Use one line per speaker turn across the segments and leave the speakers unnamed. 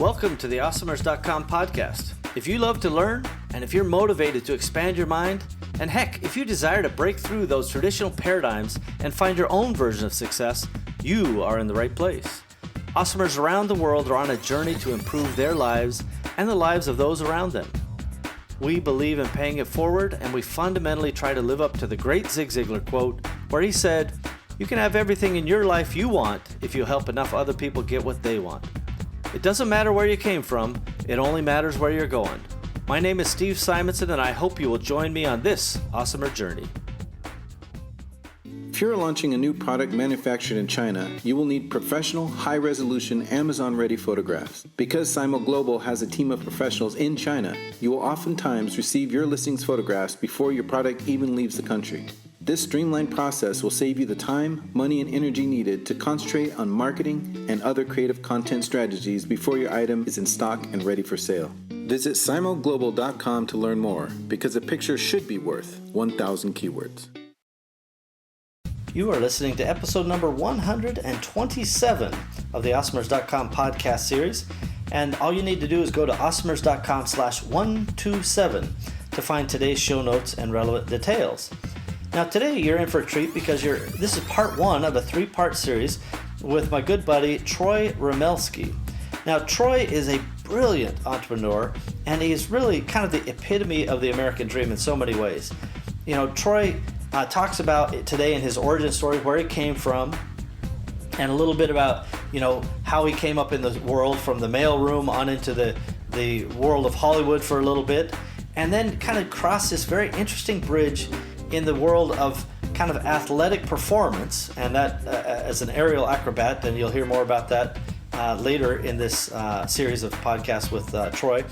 Welcome to the Awesomers.com podcast. If you love to learn, and if you're motivated to expand your mind, and heck, if you desire to break through those traditional paradigms and find your own version of success, you are in the right place. Awesomers around the world are on a journey to improve their lives and the lives of those around them. We believe in paying it forward, and we fundamentally try to live up to the great Zig Ziglar quote, where he said, "You can have everything in your life you want if you help enough other people get what they want." It doesn't matter where you came from, it only matters where you're going. My name is Steve Simonson, and I hope you will join me on this awesomer journey.
If you're launching a new product manufactured in China, you will need professional, high-resolution, Amazon-ready photographs. Because Simo Global has a team of professionals in China, you will oftentimes receive your listings photographs before your product even leaves the country. This streamlined process will save you the time, money, and energy needed to concentrate on marketing and other creative content strategies before your item is in stock and ready for sale. Visit simoglobal.com to learn more, because a picture should be worth 1,000 keywords.
You are listening to episode number 127 of the Awesomers.com podcast series, and all you need to do is go to awesomers.com/127 to find today's show notes and relevant details. Now today you're in for a treat because this is part one of a three-part series with my good buddy Troy Romelski. Now Troy is a brilliant entrepreneur, and he's really kind of the epitome of the American dream in so many ways. You know, Troy talks about it today in his origin story, where he came from, and a little bit about, you know, how he came up in the world from the mailroom on into the world of Hollywood for a little bit, and then kind of crossed this very interesting bridge in the world of kind of athletic performance, and that as an aerial acrobat, and you'll hear more about that later in this series of podcasts with Troy,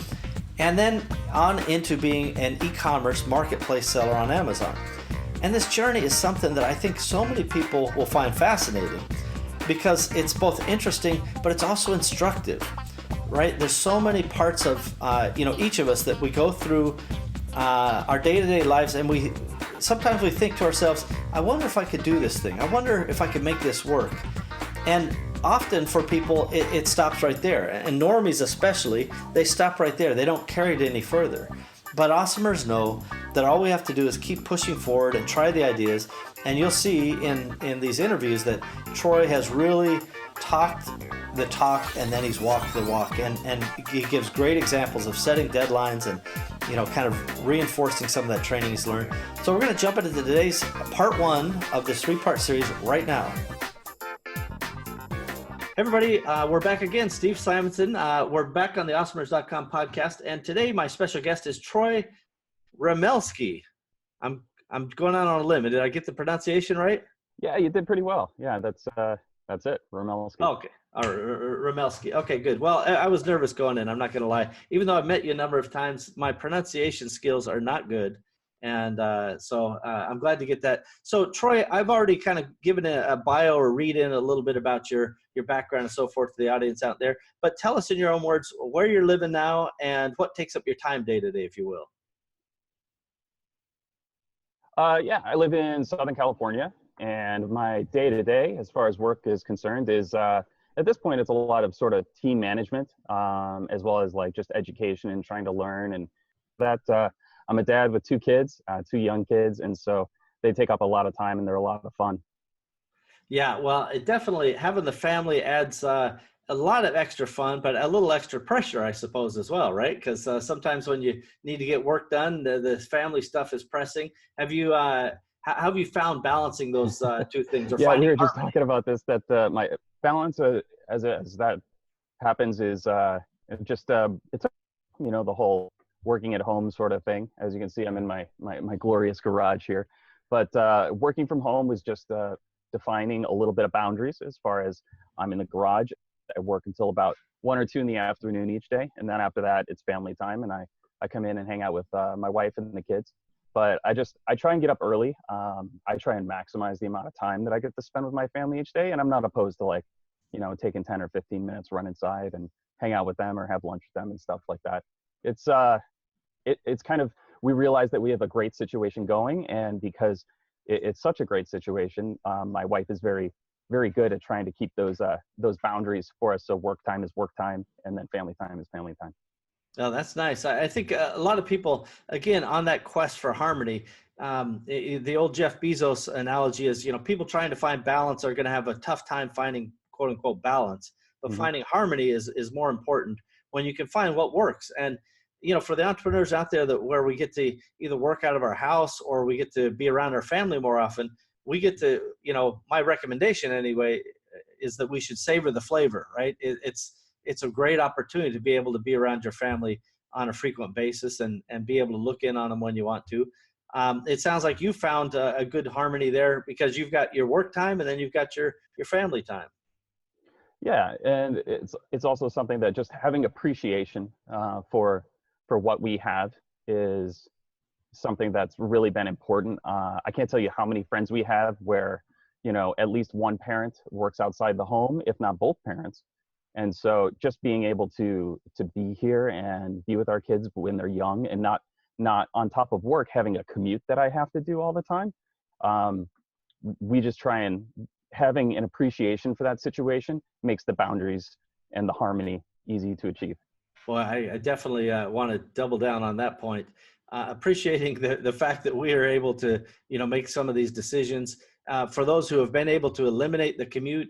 and then on into being an e-commerce marketplace seller on Amazon. And this journey is something that I think so many people will find fascinating, because it's both interesting, but it's also instructive, right? There's so many parts of, each of us that we go through our day-to-day lives, and sometimes we think to ourselves, I wonder if I could do this thing. I wonder if I could make this work. And often for people, it stops right there. And normies especially, they stop right there. They don't carry it any further. But awesomers know that all we have to do is keep pushing forward and try the ideas. And you'll see in these interviews that Troy has really talked the talk, and then he's walked the walk. And he gives great examples of setting deadlines and, kind of reinforcing some of that training he's learned. So we're going to jump into today's part one of this three-part series right now. Hey everybody, we're back again. Steve Simonson. We're back on the Awesomers.com podcast, and today my special guest is Troy Romelski. I'm going out on a limb. Did I get the pronunciation right?
Yeah, you did pretty well. Yeah, that's it, Romelski.
Okay, Romelski. Okay, good. Well, I was nervous going in. I'm not going to lie. Even though I've met you a number of times, my pronunciation skills are not good. And so I'm glad to get that. So Troy, I've already kind of given a bio or read in a little bit about your background and so forth to the audience out there. But tell us in your own words where you're living now and what takes up your time day to day, if you will.
Yeah, I live in Southern California, and my day to day, as far as work is concerned, is at this point it's a lot of sort of team management, as well as like just education and trying to learn. And that I'm a dad with two kids, two young kids, and so they take up a lot of time and they're a lot of fun. Yeah,
well, it definitely, having the family adds a lot of extra fun, but a little extra pressure, I suppose, as well, right? Because sometimes when you need to get work done, the family stuff is pressing. Have you how have you found balancing those two things? Or
yeah, we were just
harmony?
talking about this, that my balance as that happens is it's the whole working at home sort of thing. As you can see, I'm in my glorious garage here, but working from home was just defining a little bit of boundaries. As far as I'm in the garage, I work until about 1 or 2 in the afternoon each day, and then after that it's family time, and I come in and hang out with my wife and the kids. But I try and get up early. I try and maximize the amount of time that I get to spend with my family each day, and I'm not opposed to taking 10 or 15 minutes, run inside and hang out with them or have lunch with them and stuff like that. It's kind of, we realize that we have a great situation going, and because it's such a great situation, my wife is very very good at trying to keep those boundaries for us. So work time is work time, and then family time is family time.
Oh, that's nice. I think a lot of people, again, on that quest for harmony, the old Jeff Bezos analogy is, people trying to find balance are going to have a tough time finding quote unquote balance, but
Mm-hmm.
finding harmony is more important when you can find what works. And, for the entrepreneurs out there where we get to either work out of our house or we get to be around our family more often, we get to, my recommendation anyway, is that we should savor the flavor, right? It's a great opportunity to be able to be around your family on a frequent basis and be able to look in on them when you want to. It sounds like you found a good harmony there because you've got your work time and then you've got your family time.
Yeah, and it's also something that just having appreciation for what we have is something that's really been important. I can't tell you how many friends we have where, at least one parent works outside the home, if not both parents. And so just being able to be here and be with our kids when they're young and not on top of work, having a commute that I have to do all the time. We just try and having an appreciation for that situation makes the boundaries and the harmony easy to achieve.
Well, I definitely want to double down on that point. Appreciating the fact that we are able to, make some of these decisions. For those who have been able to eliminate the commute,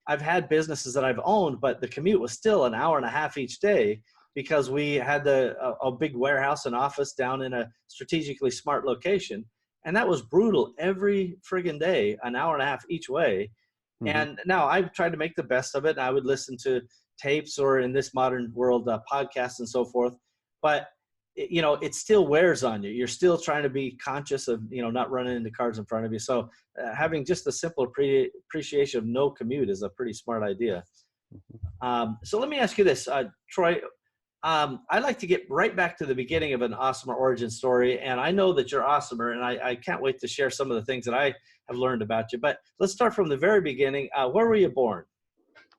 I've had businesses that I've owned, but the commute was still an hour and a half each day because we had a big warehouse and office down in a strategically smart location. And that was brutal every friggin' day, an hour and a half each way.
Mm-hmm.
And now I've tried to make the best of it. I would listen to tapes or in this modern world, podcasts and so forth. But, it still wears on you. You're still trying to be conscious of, not running into cars in front of you. So having just a simple appreciation of no commute is a pretty smart idea. So let me ask you this, Troy. I'd like to get right back to the beginning of an awesomer origin story. And I know that you're awesomer, and I can't wait to share some of the things that I have learned about you. But let's start from the very beginning. Where were you born?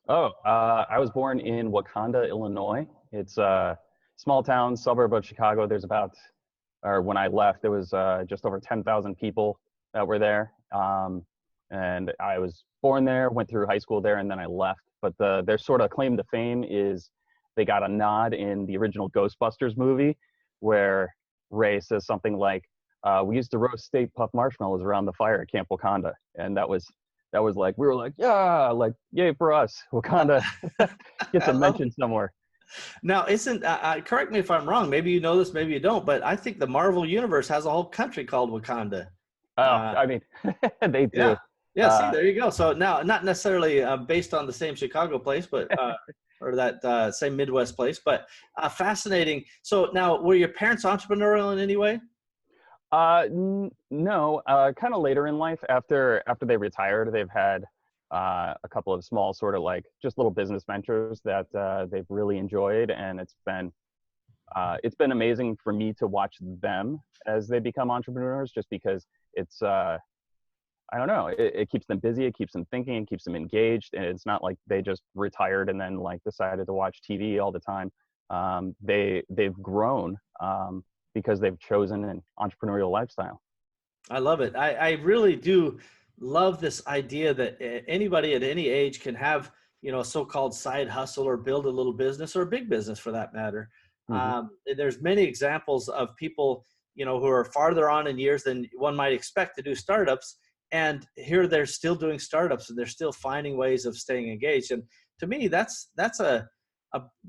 I was born in Wakanda, Illinois. It's a small town, suburb of Chicago. When I left, there was just over 10,000 people that were there. And I was born there, went through high school there, and then I left. But their sort of claim to fame is they got a nod in the original Ghostbusters movie where Ray says something like, we used to roast Stay Puft Marshmallows around the fire at Camp Wakanda. And that was like, we were like, yeah, like, yay for us. Wakanda gets a mention somewhere.
Now, correct me if I'm wrong, maybe you know this, maybe you don't, but I think the Marvel Universe has a whole country called Wakanda.
I mean, they do.
Yeah, see, there you go. So now, not necessarily based on the same Chicago place, but or that same Midwest place, but fascinating. So now, were your parents entrepreneurial in any way?
No, kind of later in life, after they retired, they've had a couple of small sort of like just little business ventures that they've really enjoyed, and it's been amazing for me to watch them as they become entrepreneurs, just because it's I don't know, it keeps them busy, it keeps them thinking, it keeps them engaged, and it's not like they just retired and then like decided to watch TV all the time. They've grown because they've chosen an entrepreneurial lifestyle.
I love it. I really do love this idea that anybody at any age can have, a so-called side hustle or build a little business or a big business for that matter. Mm-hmm. There's many examples of people, who are farther on in years than one might expect to do startups. And here they're still doing startups and they're still finding ways of staying engaged. And to me, that's a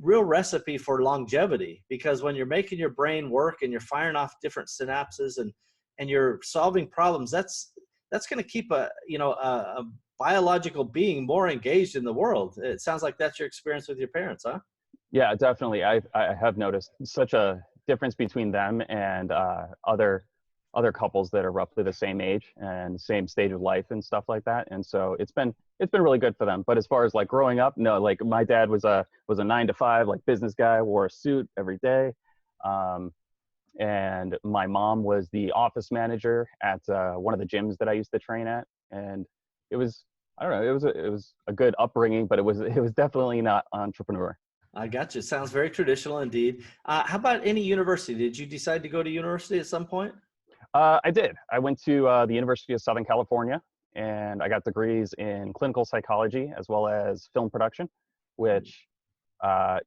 real recipe for longevity, because when you're making your brain work and you're firing off different synapses and you're solving problems, that's going to keep a biological being more engaged in the world. It sounds like that's your experience with your parents, huh?
Yeah, definitely. I have noticed such a difference between them and other couples that are roughly the same age and same stage of life and stuff like that. And so it's been really good for them. But as far as like growing up, no, like my dad was a 9-to-5 like business guy, wore a suit every day. And my mom was the office manager at one of the gyms that I used to train at. And it was, I don't know, it was a good upbringing, but it was definitely not entrepreneur.
I got you. Sounds very traditional indeed. How about any university? Did you decide to go to university at some point?
I did. I went to the University of Southern California, and I got degrees in clinical psychology as well as film production, which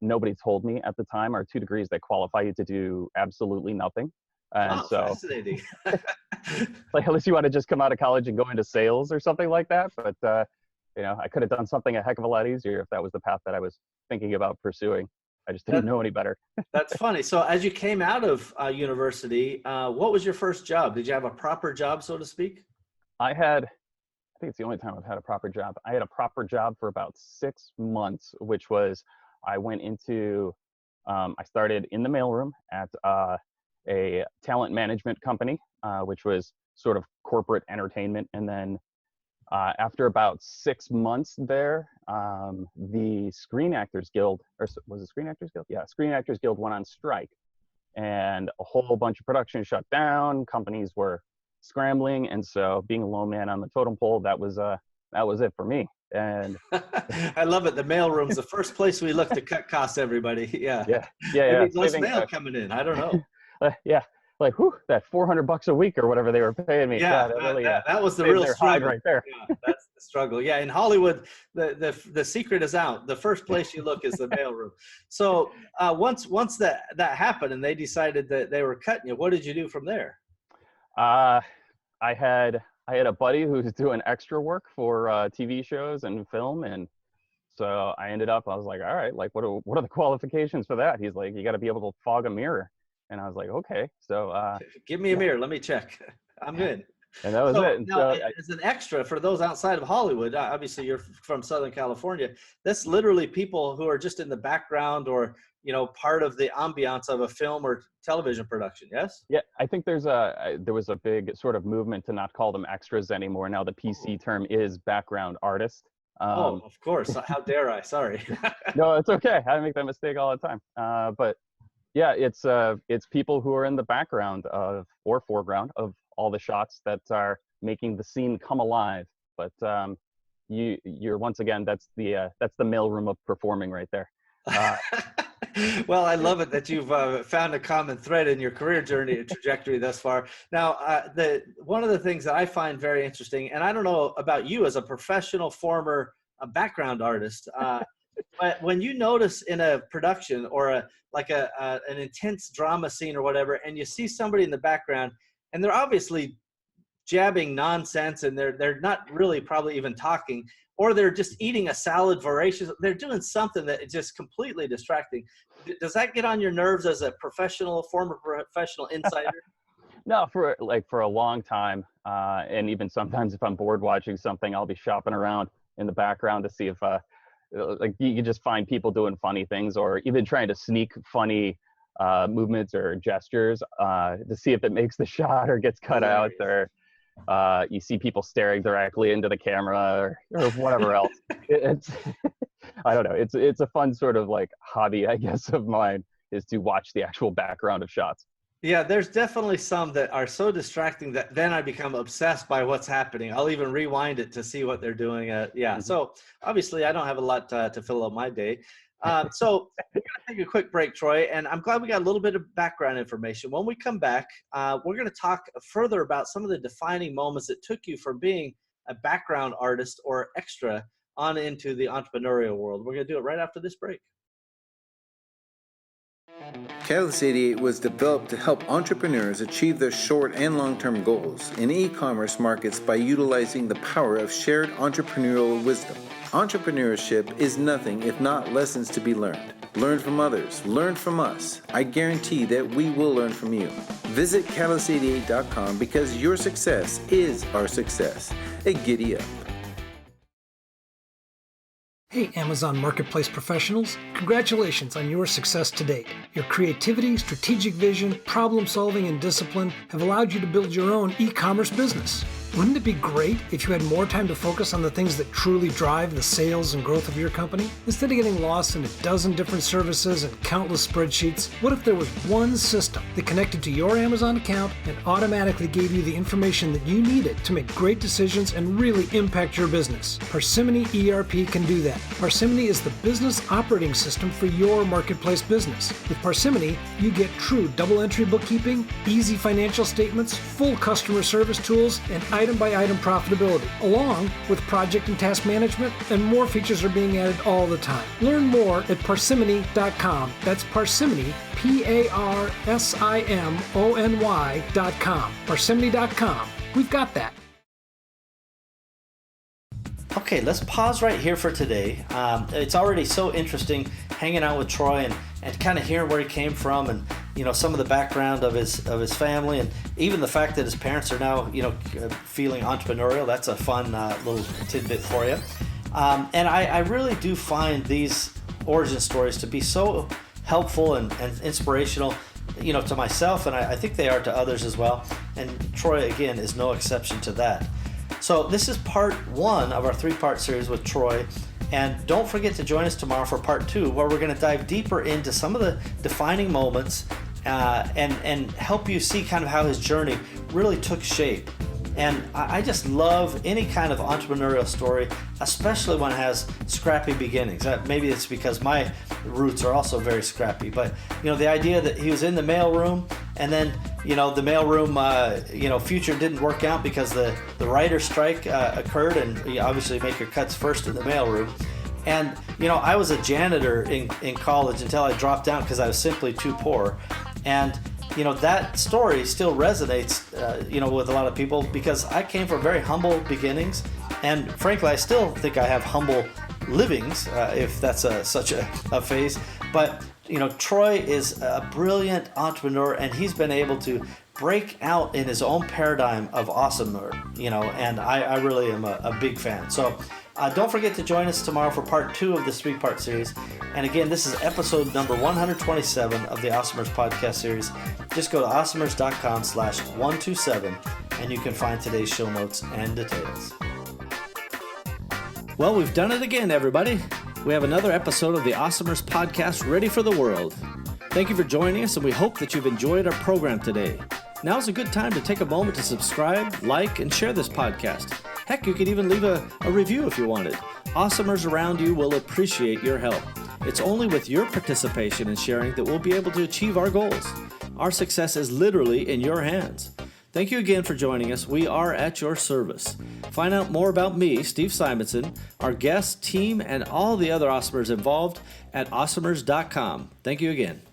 nobody told me at the time are 2 degrees that qualify you to do absolutely nothing. And
Wow,
so,
fascinating.
like, unless you want to just come out of college and go into sales or something like that. But, I could have done something a heck of a lot easier if that was the path that I was thinking about pursuing. I just didn't know any better.
That's funny. So as you came out of university, what was your first job? Did you have a proper job, so to speak?
I think it's the only time I've had a proper job. I had a proper job for about 6 months, which was I went into, I started in the mailroom at a talent management company, which was sort of corporate entertainment. And then after about 6 months there, the Screen Actors Guild, or was it Screen Actors Guild? Yeah, Screen Actors Guild went on strike, and a whole bunch of production shut down. Companies were scrambling, and so being a lone man on the totem pole, that was it for me. And
I love it. The mailroom's the first place we look to cut costs, everybody. Yeah.
Yeah.
Less mail coming in. I don't know.
Yeah. Like, that $400 a week or whatever they were paying me.
Yeah, that was the real struggle
right there.
Yeah, that's the struggle. Yeah, in Hollywood, the secret is out. The first place you look is the mailroom. So once that happened and they decided that they were cutting you, what did you do from there?
I had a buddy who was doing extra work for TV shows and film, and so I was like, all right, like, what are the qualifications for that? He's like, you got to be able to fog a mirror. And I was like, okay. So
give me a mirror. Let me check. I'm good.
And that was it. And
now, as an extra, for those outside of Hollywood, obviously you're from Southern California, that's literally people who are just in the background or, part of the ambiance of a film or television production. Yes?
Yeah, I think there was a big sort of movement to not call them extras anymore. Now the PC term is background artist.
Of course. How dare I? Sorry.
No, it's okay. I make that mistake all the time. But yeah, it's people who are in the background or foreground of all the shots that are making the scene come alive. But you're once again, that's the mailroom of performing right there.
Well, I love it that you've found a common thread in your career journey and trajectory thus far. Now, one of the things that I find very interesting, and I don't know about you as a professional former background artist, but when you notice in a production or an intense drama scene or whatever, and you see somebody in the background, and they're obviously jabbing nonsense, and they're not really probably even talking, or they're just eating a salad voracious. They're doing something that is just completely distracting. Does that get on your nerves as a former professional insider?
No, for a long time, and even sometimes if I'm bored watching something, I'll be shopping around in the background to see if you can just find people doing funny things, or even trying to sneak funny movements or gestures to see if it makes the shot or gets cut out, or you see people staring directly into the camera or whatever else. It's I don't know. It's a fun sort of like hobby, I guess, of mine, is to watch the actual background of shots.
Yeah, there's definitely some that are so distracting that then I become obsessed by what's happening. I'll even rewind it to see what they're doing.
Mm-hmm.
So obviously I don't have a lot to fill up my day. So we're going to take a quick break, Troy, and I'm glad we got a little bit of background information. When we come back, we're going to talk further about some of the defining moments that took you from being a background artist or extra on into the entrepreneurial world. We're going to do it right after this break.
Catalyst 88 was developed to help entrepreneurs achieve their short and long-term goals in e-commerce markets by utilizing the power of shared entrepreneurial wisdom. Entrepreneurship is nothing if not lessons to be learned. Learn from others, learn from us. I guarantee that we will learn from you. Visit catalyst88.com because your success is our success. A giddy up.
Hey, Amazon Marketplace professionals. Congratulations on your success to date. Your creativity, strategic vision, problem solving, and discipline have allowed you to build your own e-commerce business. Wouldn't it be great if you had more time to focus on the things that truly drive the sales and growth of your company? Instead of getting lost in a dozen different services and countless spreadsheets, what if there was one system that connected to your Amazon account and automatically gave you the information that you needed to make great decisions and really impact your business? Parsimony ERP can do that. Parsimony is the business operating system for your marketplace business. With Parsimony, you get true double entry bookkeeping, easy financial statements, full customer service tools, and item-by-item profitability, along with project and task management, and more features are being added all the time. Learn more at parsimony.com. That's Parsimony, Parsimony.com. Parsimony.com. We've got that.
Okay, let's pause right here for today. It's already so interesting hanging out with Troy and kind of hearing where he came from, and some of the background of his family, and even the fact that his parents are now feeling entrepreneurial. That's a fun little tidbit for you. And I really do find these origin stories to be so helpful and inspirational, to myself, and I think they are to others as well. And Troy, again, is no exception to that. So this is part 1 of our 3-part series with Troy. And don't forget to join us tomorrow for part 2, where we're going to dive deeper into some of the defining moments and help you see kind of how his journey really took shape. And I just love any kind of entrepreneurial story, especially when it has scrappy beginnings. Maybe it's because my roots are also very scrappy, but the idea that he was in the mailroom, and then the mailroom future didn't work out because the writer's strike occurred, and you obviously make your cuts first in the mailroom. And I was a janitor in college until I dropped out because I was simply too poor. And that story still resonates, with a lot of people, because I came from very humble beginnings, and frankly, I still think I have humble livings, if that's such a phase. But Troy is a brilliant entrepreneur, and he's been able to break out in his own paradigm of awesome, and I really am a big fan. So don't forget to join us tomorrow for part 2 of this 3-part series. And again, this is episode number 127 of the Awesomers podcast series. Just go to awesomers.com/127 and you can find today's show notes and details. Well, we've done it again, everybody. We have another episode of the Awesomers podcast ready for the world. Thank you for joining us, and we hope that you've enjoyed our program today. Now's a good time to take a moment to subscribe, like, and share this podcast. Heck, you could even leave a review if you wanted. Awesomers around you will appreciate your help. It's only with your participation and sharing that we'll be able to achieve our goals. Our success is literally in your hands. Thank you again for joining us. We are at your service. Find out more about me, Steve Simonson, our guest, team, and all the other Awesomers involved at awesomers.com. Thank you again.